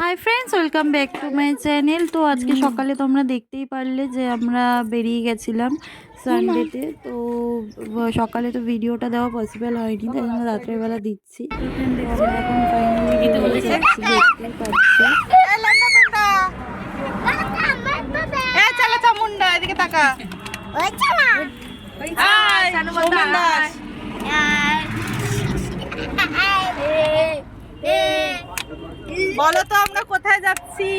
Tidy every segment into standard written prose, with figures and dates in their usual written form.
Hi friends, welcome back to my channel. তো আজকে সকালে তোমরা দেখতেই পারলে যে আমরা বেরিয়ে গেছিলাম সানডেতে। তো সকালে তো ভিডিওটা দেওয়া পসিবল হয়নি, তাই জন্য রাত্রের বেলা দিচ্ছি। তো আমরা এখন ফাইনালি বেরিয়ে যাচ্ছি, দেখতেই পাচ্ছি। বলো তো আমরা কোথায় যাচ্ছি?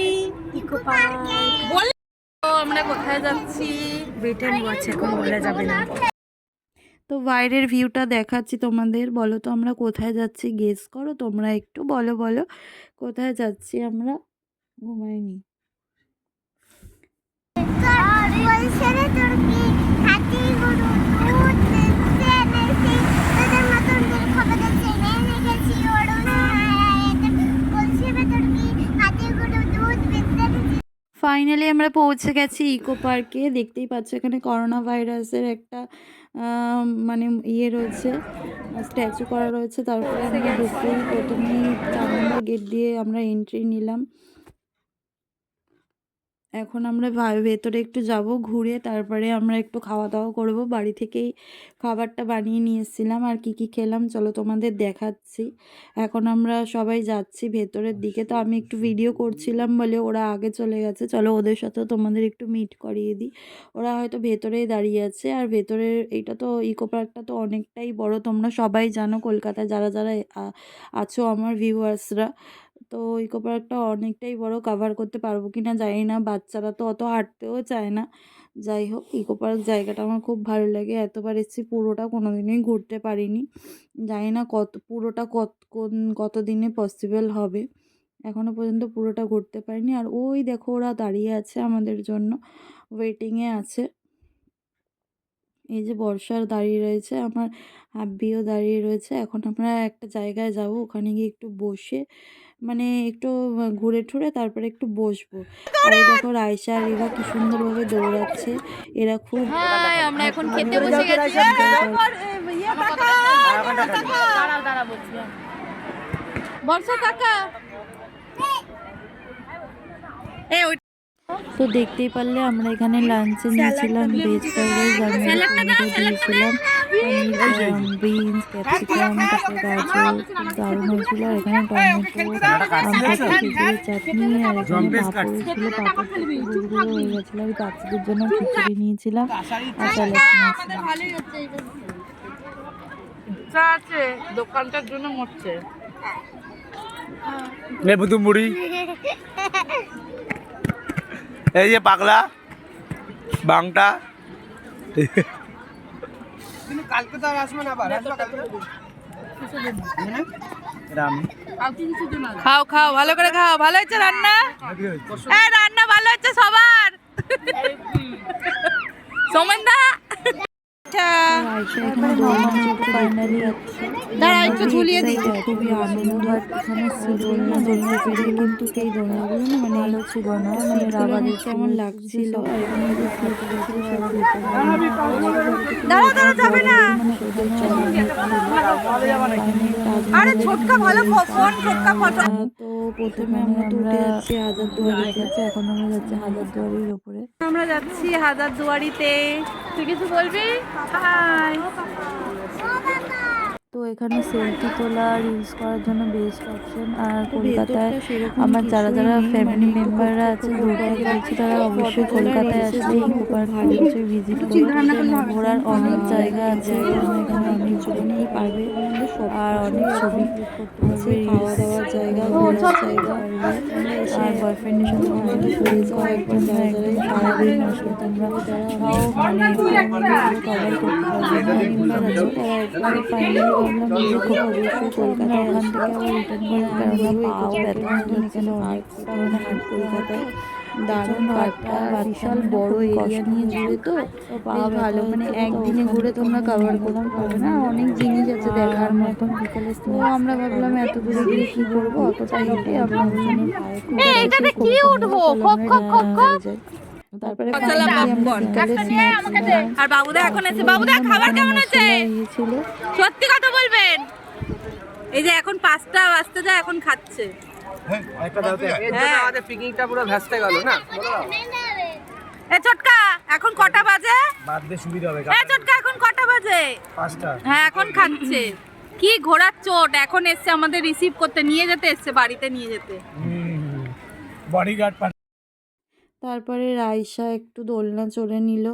আমরা কোথায় যাচ্ছি? ব্রিটেন আছে, এখন বলা যাবে না। তো বাইরের ভিউটা দেখাচ্ছি তোমাদের। বলো তো আমরা কোথায় যাচ্ছি, গেস করো তোমরা একটু। বলো বলো কোথায় যাচ্ছি আমরা। ঘুমাইনি। ফাইনালি আমরা পৌঁছে গেছি ইকো পার্কে। দেখতেই পাচ্ছ এখানে করোনা ভাইরাসের একটা মানে ইয়ে রয়েছে, স্ট্যাচু করা রয়েছে। তারপরে আমরা ঢুকতেই প্রথমেই 4 নম্বর গেট দিয়ে আমরা এন্ট্রি নিলাম। এখন আমরা ভেতরে একটু যাব ঘুরে, তারপরে আমরা একটু খাওয়া দাওয়া করব। বাড়ি থেকেই খাবারটা বানিয়ে নিয়ে এসেছিলাম। আর কি কি খেলাম চলো তোমাদের দেখাচ্ছি। এখন আমরা সবাই যাচ্ছি ভেতরের দিকে। তো আমি একটু ভিডিও করছিলাম বলে ওরা আগে চলে গেছে। চলো ওদের সাথেও তোমাদের একটু মিট করিয়ে দিই। ওরা হয়তো ভেতরেই দাঁড়িয়ে আছে। আর ভেতরের এইটা তো ইকো পার্কটা তো অনেকটাই বড়, তোমরা সবাই জানো কলকাতায় যারা যারা আছো আমার ভিউয়ার্সরা। তো ইকো পার্কটা অনেকটাই বড়, কাভার করতে পারবো কি না জানি না। বাচ্চারা তো অত হাঁটতেও চায় না। যাই হোক, ইকো পার্ক জায়গাটা আমার খুব ভালো লাগে। এতবার এসেছি, পুরোটা কোনো দিনই ঘুরতে পারিনি। জানি না পুরোটা কত দিনে পসিবল হবে। এখনও পর্যন্ত পুরোটা ঘুরতে পারিনি। আর ওই দেখো ওরা দাঁড়িয়ে আছে আমাদের জন্য, ওয়েটিংয়ে আছে। এই যে বর্ষার দাঁড়িয়ে রয়েছে, আমার হাব্বিও দাঁড়িয়ে রয়েছে। এখন আমরা একটা জায়গায় যাব, ওখানে গিয়ে একটু বসে মানে একটু ঘুরে ঠুরে তারপরে একটু বসবো। আর এই দেখো রাইসা আর এরা কি সুন্দরভাবে দৌড়াচ্ছে। এরা খুব আমরা এখন খেতে বসে গেছি। বর্ষা কাকা তো দেখতেই পারলে আমরা এখানে লাঞ্চে নিয়েছিলাম ভেজ ফ্রাইড রাইস, আর দিয়েছিলাম বিনস, ক্যাপসিকাম, তারপরে গাজর, খুব দারুণ হয়েছিল। আর এখানে টমেটো, খেজুরের চাটনি, আর এখানে পাঁপড় ছিল। পাঁপড় গুঁড়ো হয়ে গেছিলো। আমি বাচ্চাদের জন্য খিচুড়ি নিয়েছিলাম আর স্যালাড নিয়েছিলাম। দোকানটার জন্য মরছে মুড়ি। এই যে পাগলা বাংটা, কালকে তো আর আসবে না। খাও খাও, ভালো করে খাও। ভালো হয়েছে রান্না? রান্না ভালো হচ্ছে সবার। সোমেনদা খুবই আনন্দ। এখানে দোলনা ছিল কিন্তু এই দোলনাগুলো না মানে ভালো ছিল না, মানে রাবারের কেমন লাগছিল। তো প্রথমে আমরা তো উঠে যাচ্ছি হাজারদুয়ারিতে। এখন আমরা যাচ্ছি হাজারদুয়ারির ওপরে। আমরা যাচ্ছি হাজারদুয়ারিতে। তুই কিছু বলবি? হাই। তো এখানে সেলফি তোলা, রিলস করার জন্য বেস্ট অপশন। আর কলকাতায় আমার যারা যারা ফ্যামিলি মেম্বাররা আছে দূর থেকে দেখছি, তারা অবশ্যই কলকাতায় আসলে ইকো পার্ক অবশ্যই ভিজিট করবে। ঘোরার অনেক জায়গা আছে, এখানে অনেক ছবি নিয়ে পারবে আর অনেক ছবি করতে পারবে, খাওয়া দাওয়ার জায়গা, ঘোরার জায়গা। আর বয়ফ্রেন্ডের সাথে তোমাদের ঘুরে যাওয়া একদম একদম সারাদিন আসলে তোমরা তাও মানে কভার করতে পারবে। মেম্বার আছে তারা একবারে ফাইনালি ভাবলাম যে খুব অবশ্যই কলকাতায় ওখান থেকে আবার রিটার্ন করে, কেননা পাও ব্যথা মতন এখানে অনেকটা মানে হাট কলকাতায় দারুণ পার্কটা বিশাল বড় এরিয়া নিয়ে জুড়ে। তো বেশ ভালো, মানে একদিনে ঘুরে তোমরা কভার করতে পারবে না, অনেক জিনিস আছে দেখার মতন। বিকালে তো আমরা ভাবলাম এত দূরে গিয়ে কি করবো, অতটা হেঁটে আমরা দুজনের পায়ে তারপরে আর বাবুদা এখন এসে। বাবুদা খাবার কেমন আছে? সত্যি কথা বলবেন। এই যে এখন 5টা বাজতে যায়, এখন খাচ্ছে। একটা দাও তো। এর জন্য আমাদের পিকনিকটা পুরো ভেস্তে গেল না বলো দাও। এ ছোটকা এখন কটা বাজে? বাদ দিয়ে সুবিধা হবে এ ছোটকা এখন কটা বাজে? 5টা। হ্যাঁ এখন খাচ্ছে। কি ঘোড়ার চোট, এখন এসছে আমাদের রিসিভ করতে, নিয়ে যেতে এসছে, বাড়িতে নিয়ে যেতে। বডিগার্ড তারপরে রাইসা একটু দোলনা চড়ে নিল,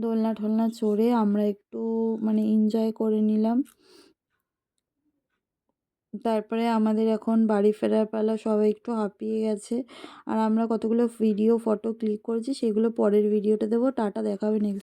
দোলনা ঠোলনা চড়ে আমরা একটু মানে এনজয় করে নিলাম। তারপরে আমাদের এখন বাড়ি ফেরার পালা, সবাই একটু হাঁপিয়ে গেছে। আর আমরা কতগুলো ভিডিও ফটো ক্লিক করেছি, সেগুলো পরের ভিডিওটা দেবো। টাটা, দেখা হবে নেক্সট।